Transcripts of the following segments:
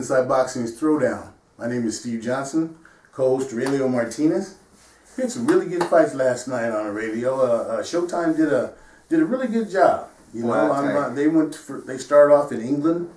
Inside Boxing's Throwdown. My name is Steve Johnson, co-host Aurelio Martinez. We had some really good fights last night on the radio. Showtime did a really good job. They started off in England,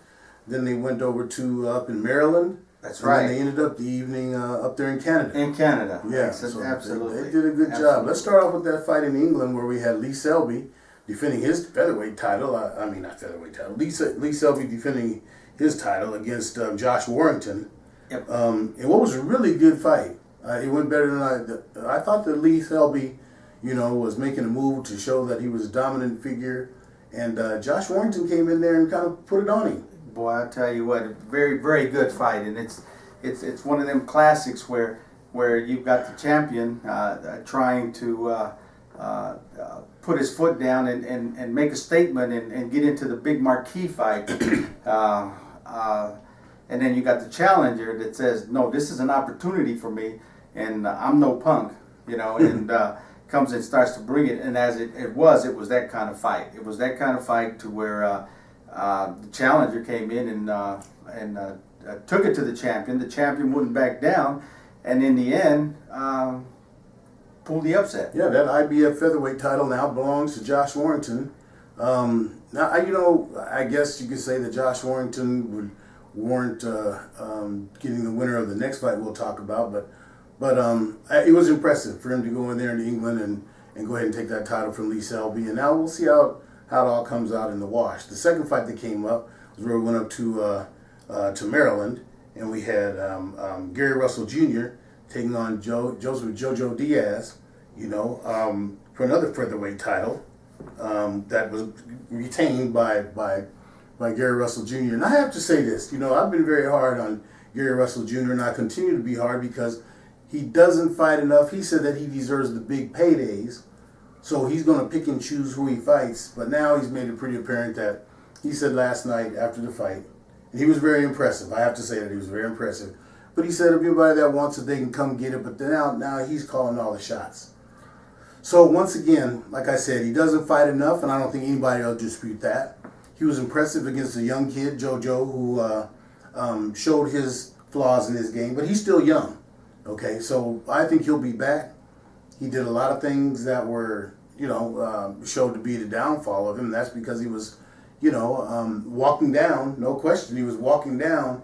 then they went over to up in Maryland. That's right. And then they ended up the evening up there in Canada. In Canada. Yeah, so absolutely. They did a good job. Let's start off with that fight in England where we had Lee Selby defending his featherweight title. Not featherweight title. Lee Selby defending his title against Josh Warrington. Yep. And what was a really good fight. It went better than I thought that Lee Selby, was making a move to show that he was a dominant figure. And Josh Warrington came in there and kind of put it on him. Boy, I tell you what, a very, very good fight, and it's one of them classics where you've got the champion trying to put his foot down and make a statement and get into the big marquee fight, and then you got the challenger that says, no, this is an opportunity for me, and I'm no punk, and comes and starts to bring it, and as it was that kind of fight. It was that kind of fight to where the challenger came in and took it to the champion. The champion wouldn't back down, and in the end, pulled the upset. Yeah, that IBF featherweight title now belongs to Josh Warrington. Now, I guess you could say that Josh Warrington would warrant getting the winner of the next fight we'll talk about, but it was impressive for him to go in there in England and go ahead and take that title from Lee Selby, and now we'll see how it all comes out in the wash. The second fight that came up was where we went up to Maryland, and we had Gary Russell Jr. taking on Jojo Diaz, for another featherweight title that was retained by Gary Russell Jr. And I have to say this, I've been very hard on Gary Russell Jr. and I continue to be hard because he doesn't fight enough. He said that he deserves the big paydays. So he's going to pick and choose who he fights. But now he's made it pretty apparent that he said last night after the fight, and he was very impressive. I have to say that he was very impressive. But he said everybody that wants it, they can come get it. But now he's calling all the shots. So once again, like I said, he doesn't fight enough, and I don't think anybody will dispute that. He was impressive against a young kid, JoJo, who showed his flaws in his game. But he's still young. Okay, so I think he'll be back. He did a lot of things that were, showed to be the downfall of him. That's because he was, walking down, no question. He was walking down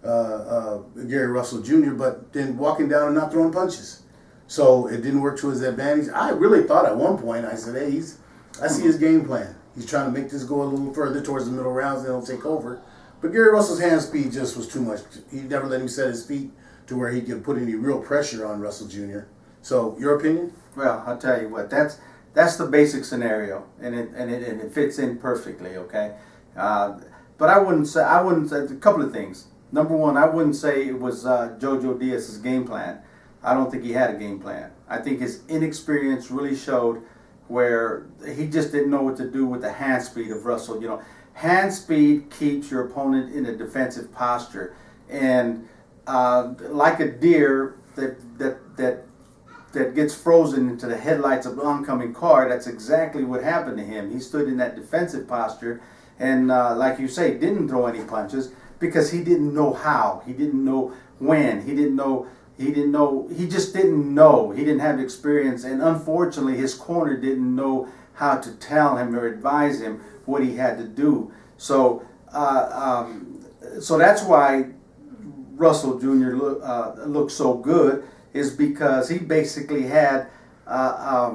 Gary Russell Jr., but then walking down and not throwing punches. So it didn't work to his advantage. I really thought at one point, I said, hey, I see his game plan. He's trying to make this go a little further towards the middle rounds, and he'll take over. But Gary Russell's hand speed just was too much. He never let him set his feet to where he could put any real pressure on Russell Jr. So, your opinion? Well, I'll tell you what. That's the basic scenario, and it fits in perfectly. Okay, but I wouldn't say a couple of things. Number one, I wouldn't say it was Jojo Diaz's game plan. I don't think he had a game plan. I think his inexperience really showed where he just didn't know what to do with the hand speed of Russell. Hand speed keeps your opponent in a defensive posture, and like a deer that gets frozen into the headlights of the oncoming car, that's exactly what happened to him. He stood in that defensive posture and, like you say, didn't throw any punches because he didn't know how. He didn't know when. He just didn't know. He didn't have experience, and unfortunately his corner didn't know how to tell him or advise him what he had to do. So that's why Russell Jr. looked so good, is because he basically had a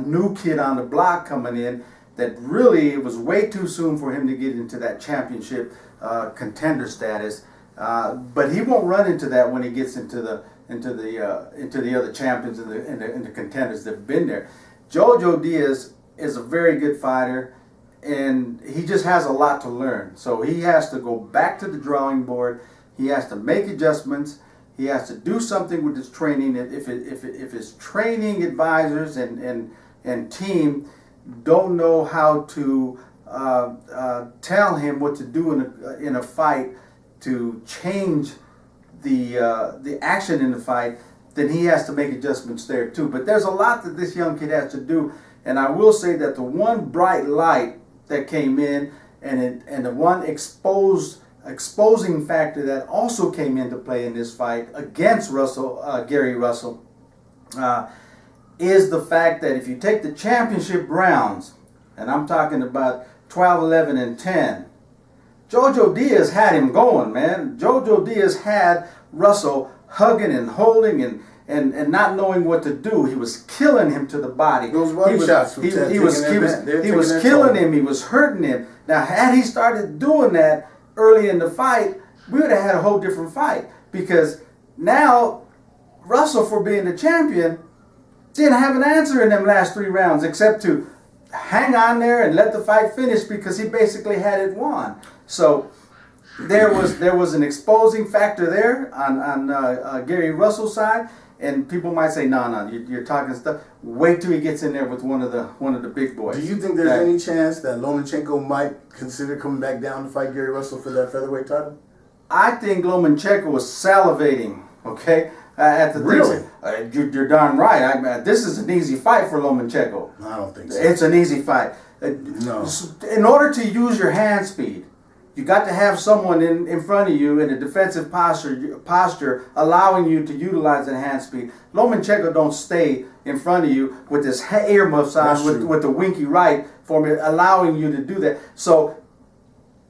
new kid on the block coming in that really it was way too soon for him to get into that championship contender status. But he won't run into that when he gets into the other champions and the contenders that have been there. Jojo Diaz is a very good fighter, and he just has a lot to learn. So he has to go back to the drawing board. He has to make adjustments. He has to do something with his training. If his training advisors and team don't know how to tell him what to do in a fight to change the action in the fight, then he has to make adjustments there too. But there's a lot that this young kid has to do, and I will say that the one bright light that came in and the one exposed exposing factor that also came into play in this fight against Gary Russell, is the fact that if you take the championship rounds, and I'm talking about 12, 11, and 10, Jojo Diaz had him going, man. Jojo Diaz had Russell hugging and holding and not knowing what to do. He was killing him to the body. Those body shots he was killing him. He was hurting him. Now, had he started doing that early in the fight, we would have had a whole different fight, because now Russell, for being the champion, didn't have an answer in them last 3 rounds except to hang on there and let the fight finish, because he basically had it won. So there was an exposing factor there on Gary Russell's side, and people might say, no, you're talking stuff. Wait till he gets in there with one of the big boys. Do you think there's any chance that Lomachenko might consider coming back down to fight Gary Russell for that featherweight title? I think Lomachenko was salivating, okay, at the Really? You're darn right. This is an easy fight for Lomachenko. I don't think so. It's an easy fight. No. In order to use your hand speed, you got to have someone in front of you in a defensive posture allowing you to utilize that hand speed. Lomachenko don't stay in front of you with this earmuffs on with the winky right for me, allowing you to do that. So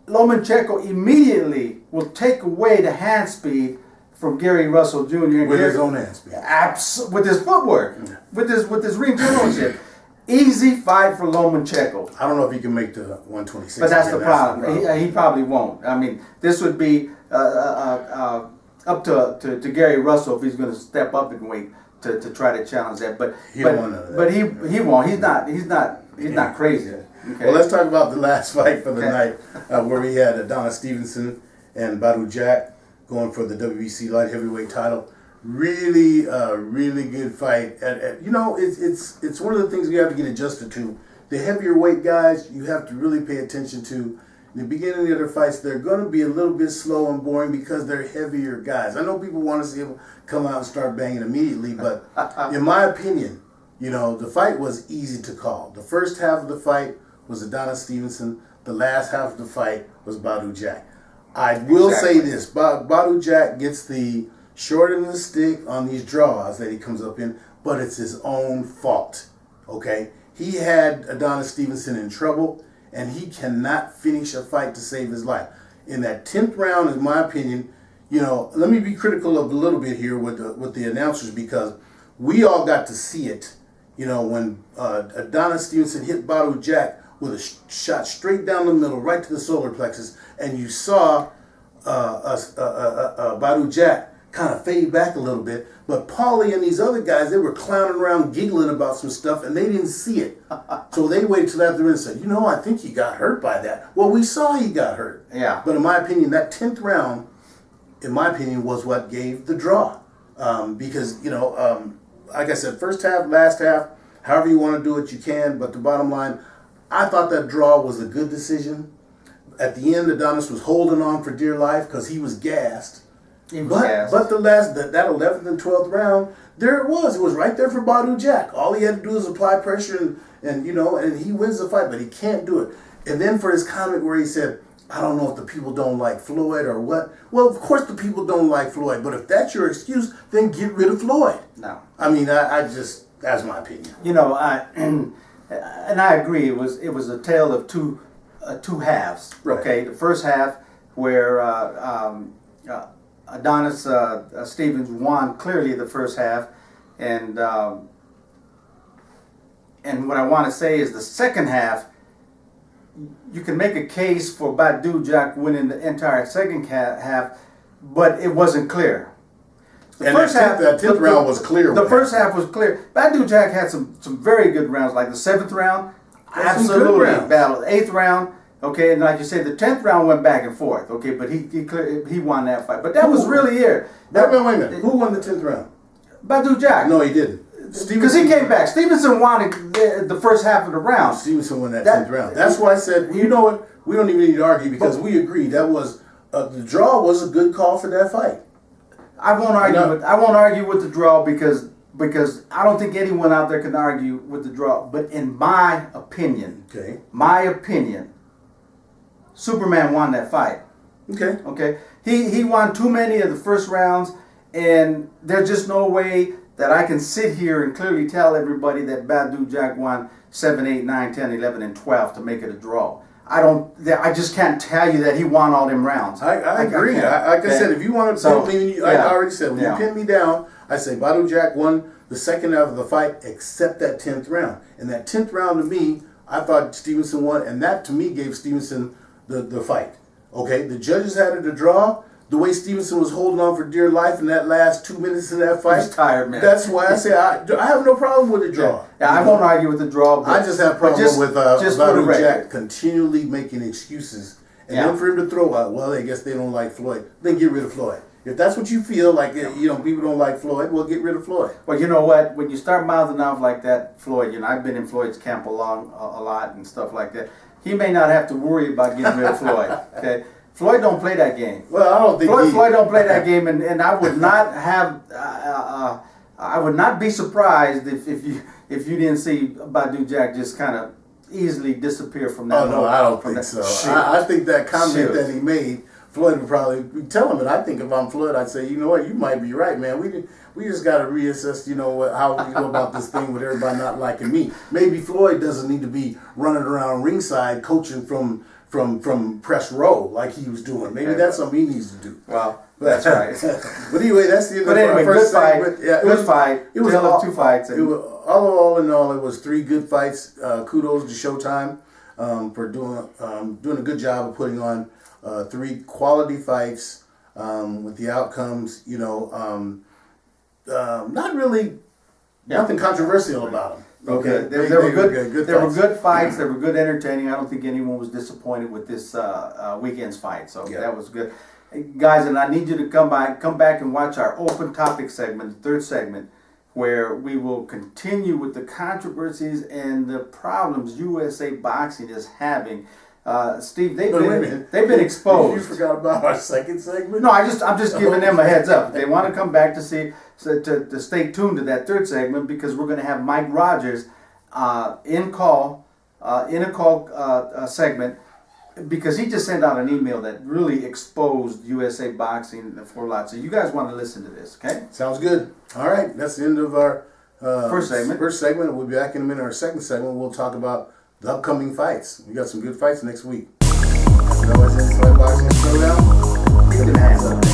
Lomachenko immediately will take away the hand speed from Gary Russell Jr. With his own hand speed. With his footwork, with his ring generalship. Easy fight for Lomachenko. I don't know if he can make the 126. But that's the problem. He probably won't. I mean, this would be up to Gary Russell if he's going to step up in weight to try to challenge that. But he won't. But he won't. He's not crazy. Okay. Well, let's talk about the last fight for the night, where we had Adonis Stevenson and Badou Jack going for the WBC light heavyweight title. Really good fight. It's one of the things we have to get adjusted to. The heavier weight guys, you have to really pay attention to. In the beginning of their fights, they're going to be a little bit slow and boring because they're heavier guys. I know people want to see them come out and start banging immediately, but in my opinion, the fight was easy to call. The first half of the fight was Adonis Stevenson. The last half of the fight was Badou Jack. I will say this: Badou Jack gets the short end of the stick on these draws that he comes up in, but it's his own fault. Okay? He had Adonis Stevenson in trouble, and he cannot finish a fight to save his life. In that 10th round, in my opinion, let me be critical of a little bit here with the announcers, because we all got to see it. When Adonis Stevenson hit Badou Jack with a shot straight down the middle, right to the solar plexus, and you saw Badou Jack kind of fade back a little bit, but Paulie and these other guys, they were clowning around, giggling about some stuff, and they didn't see it. So they waited till after and said, I think he got hurt by that. Well, we saw he got hurt. Yeah. But in my opinion, that 10th round, was what gave the draw. Because, like I said, first half, last half, however you want to do it, you can. But the bottom line, I thought that draw was a good decision. At the end, Adonis was holding on for dear life because he was gassed. But that 11th and 12th round, there it was. It was right there for Badou Jack. All he had to do was apply pressure, and he wins the fight, but he can't do it. And then for his comment where he said, I don't know if the people don't like Floyd or what. Well, of course the people don't like Floyd, but if that's your excuse, then get rid of Floyd. No. I mean, I just, that's my opinion. And I agree. It was a tale of two halves. Right. Okay, the first half where Adonis Stevens won clearly the first half, and what I want to say is the second half, you can make a case for Badou Jack winning the entire second half, but it wasn't clear. The first half, that 10th round was clear. The first half was clear. Badou Jack had some very good rounds, like the 7th round, absolutely battled. 8th round. Okay, and like you said, the 10th round went back and forth. Okay, but he won that fight. But that was really it. Wait a minute. Who won the 10th round? Badou Jack. No, he didn't. Because he came back. Stevenson won the first half of the round. Stevenson won that 10th round. That's why I said, you know what? We don't even need to argue, because we agree that was the draw was a good call for that fight. I won't argue with the draw because I don't think anyone out there can argue with the draw. But in my opinion, Superman won that fight. Okay. Okay, he won too many of the first rounds, and there's just no way that I can sit here and clearly tell everybody that Badou Jack won 7, 8, 9, 10, 11, and 12 to make it a draw. I just can't tell you that he won all them rounds. I agree. Like I said, if you want to pin me, I already said, when you pin me down, I say Badou Jack won the second out of the fight, except that 10th round. And that 10th round to me, I thought Stevenson won, and that to me gave Stevenson the fight. Okay, the judges had it a draw. The way Stevenson was holding on for dear life in that last 2 minutes of that fight. He's tired, man. That's why I say I have no problem with the draw. Yeah, I won't argue with the draw. I just have a problem with Badou Jack continually making excuses. And then for him to throw out, well, I guess they don't like Floyd. Then get rid of Floyd. If that's what you feel, like, people don't like Floyd, well, get rid of Floyd. Well, you know what? When you start mouthing off like that, Floyd, I've been in Floyd's camp a lot and stuff like that. He may not have to worry about getting rid of Floyd. Okay. Floyd don't play that game. Well, I don't think Floyd don't play that game, and I would not have, I would not be surprised if you didn't see Badou Jack just kind of easily disappear from that. Oh no, I don't think so. I think that comment that he made, Floyd would probably tell him. And I think if I'm Floyd, I'd say, you know what, you might be right, man. We just got to reassess, how we go about this thing with everybody not liking me. Maybe Floyd doesn't need to be running around ringside coaching from press row like he was doing. Maybe that's something he needs to do. Well, that's right. But anyway, that's the end of our first segment. Good fight. It was two fights. All in all, it was 3 good fights. Kudos to Showtime for doing a good job of putting on 3 quality fights with the outcomes. Not really nothing controversial about them. Okay, they were good. They were good fights. They were good, entertaining. I don't think anyone was disappointed with this weekend's fight. So that was good, guys. And I need you to come back and watch our open topic segment, the 3rd segment, where we will continue with the controversies and the problems USA Boxing is having. Steve, they've been exposed. You forgot about our 2nd segment? No, I'm just giving them a heads up. If they want to come back to stay tuned to that 3rd segment, because we're going to have Mike Rogers in a call segment, because he just sent out an email that really exposed USA Boxing for a lot. So you guys want to listen to this, okay? Sounds good. All right, that's the end of our first segment. We'll be back in a minute. Our 2nd segment, we'll talk about the upcoming fights. We got some good fights next week. As always, Inside Boxing THROWdown. Keep your hands up.